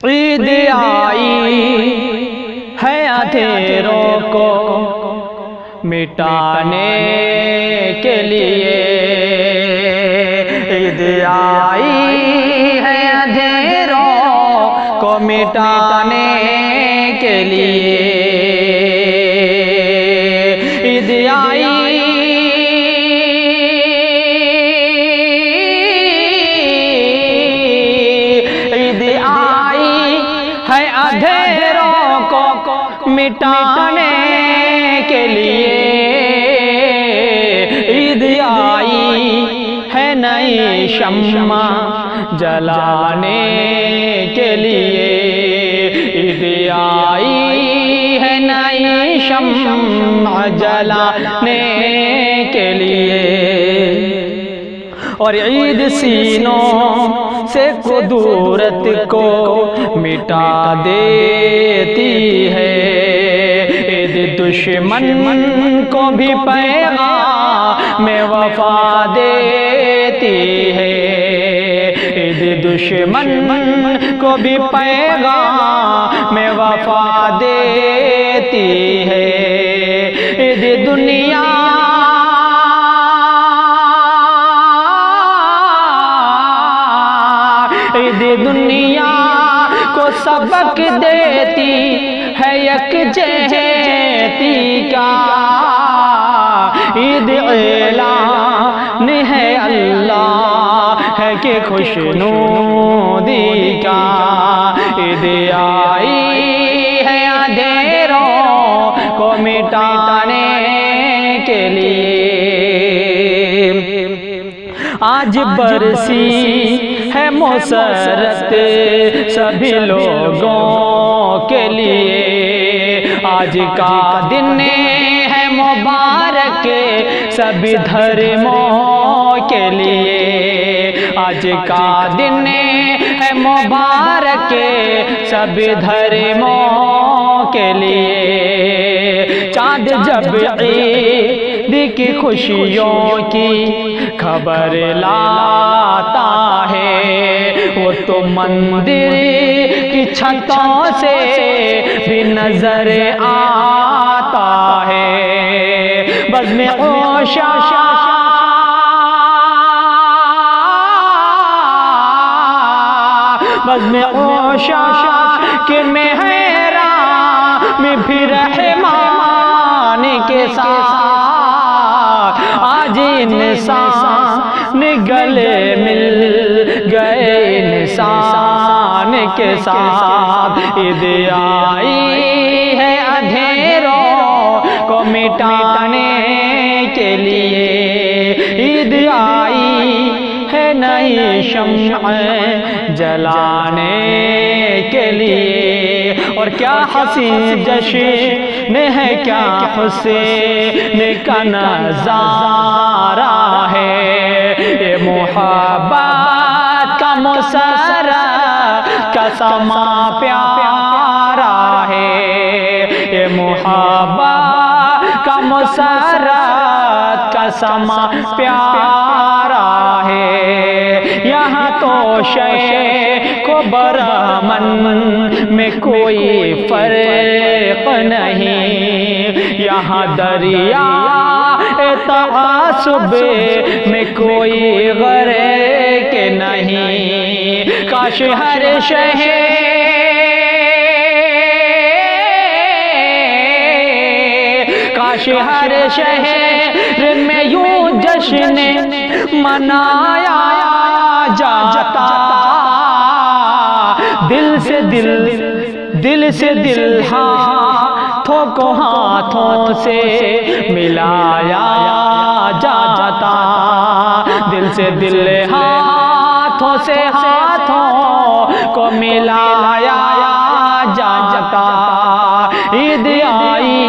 عید آئی ہے اندھیروں کو مٹانے کے لیے، عید آئی ہے اندھیروں کو مٹانے کے لیے، عید آئی اندھیروں کو مٹانے کے لیے، عید آئی ہے نئی شمع جلانے کے لیے، عید آئی ہے نئی شمع جلانے کے لیے، اور عید سینوں سے کدورت کو مٹا دیتی ہے، عید دشمن کو بھی پیغام وفا دیتی ہے، عید دشمن کو بھی پیغام وفا دیتی ہے، عید دنیا دنیا کو سبق دیتی ہے یکجہتی کا، عید اعلان ہے اللہ ہے کہ خوشنودی کا، عید آئی ہے اندھیروں کو مٹانے کے لیے، آج برسی ہے مسرت سبھی لوگوں کے لیے، آج کا دن ہے مبارک سبھی دھرموں کے لیے، آج کا دن ہے مبارک سبھی دھرموں کے لیے، چاند جب عید کی خوشیوں کی خبر لاتا ہے، وہ تو مندر کی چھتوں سے بھی نظر آتا ہے، بزم عشاق کے محراب میں بھی رحمان کے ساتھ آج انسان گلے مل گئے انسان کے ساتھ، عید آئی ہے اندھیروں کو مٹانے کے لیے، عید آئی ہے نئی شمع جلانے کے لیے، اور کیا حسین جشن ہے کیا حسین کا نظارہ ہے، یہ محبت کا مسرت کا سما پیارا ہے، یہ محبت کا مسرت کا سما پیارا ہے، یہاں تو شیخ و برہمن میں کوئی فرق نہیں، یہاں دریا تعصب میں کوئی غرق نہیں، کاش ہر شہر ہر شہر میں یوں جشن منایا جاتا، دل سے دل ہاتھوں کو ہاتھوں سے ملایا جاتا، دل سے دل ہاتھوں سے ہاتھوں کو ملایا جاتا، عید آئی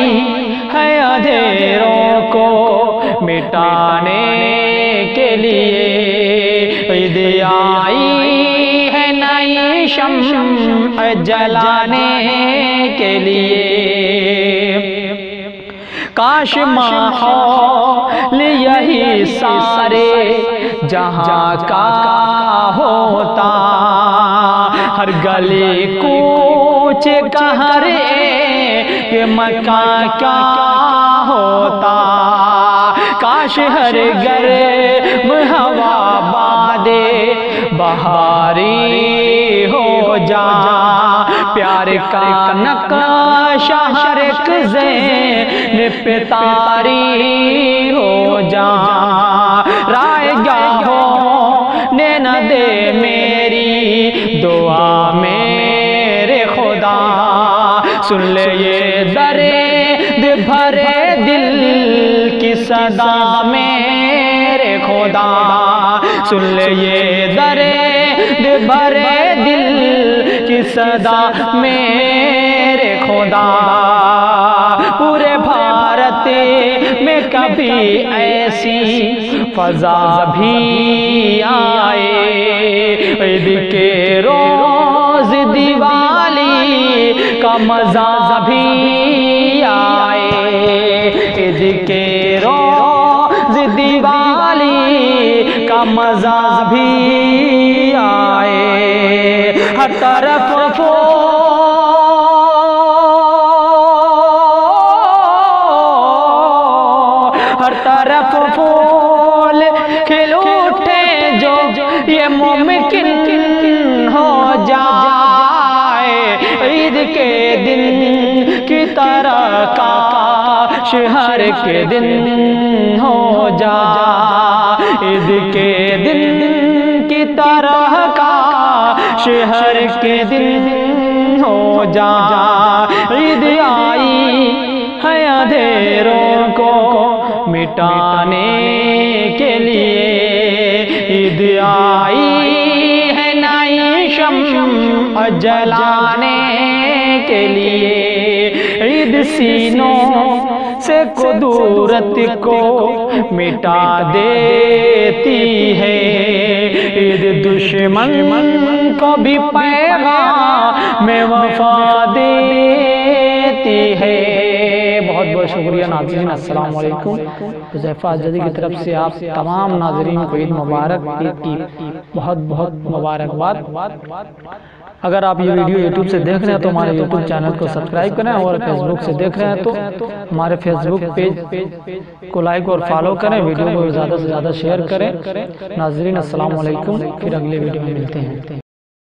ہے اندھیروں کو مٹانے کے لیے، عید آئی ہے نئی شمع جلانے کے لیے، کاش ماحول یہی سارے جہاں کا ہوتا، ہر ہر گلی کوچے کا ہر ایک مکان کیا ہوتا، کاش ہر گرم ہوا باد بہاری ہو جا، پیار کا نقشہ ہر ایک ذہن پہ طاری ہو جا، رائے گاہوں نہ دے میری دعا میرے خدا، سن لے یہ درد بھرے دل کی صدا میرے خدا، سن لے یہ درد بھرے دل کی صدا میرے خدا، پورے بھارت میں کبھی ایسی فضا بھی آئے، عید کے روز دیوالی کا مزہ بھی آئے، عید کے روز دیوالی کا مزہ بھی آئے، ہر طرف ہر طرف پھول کھل اٹھے جو یہ ممکن ہو جائے، عید کے دن کی طرح کاش ہر کے دن ہو جائے، عید کے دن کی طرح کاش ہر کے دن ہو جائے، عید آئی ہے اندھیروں کو مٹانے کے لیے، عید آئی ہے نئی شمع جلانے کے لیے، عید سینوں سے قدرت کو مٹا دیتی ہے، عید دشمن کو بھی پیغام وفا دیتی ہے۔ بہت بہت شکریہ ناظرین، السلام علیکم۔ حذیفہ اجدی کی طرف سے آپ تمام ناظرین کو عید مبارک، عید کی بہت بہت مبارکباد۔ اگر آپ یہ ویڈیو یوٹیوب سے دیکھ رہے ہیں تو ہمارے یوٹیوب چینل کو سبسکرائب کریں، اور فیس بک سے دیکھ رہے ہیں تو ہمارے فیس بک پیج کو لائک اور فالو کریں، ویڈیو کو زیادہ سے زیادہ شیئر کریں۔ ناظرین السلام علیکم، پھر اگلے ویڈیو میں ملتے ہیں۔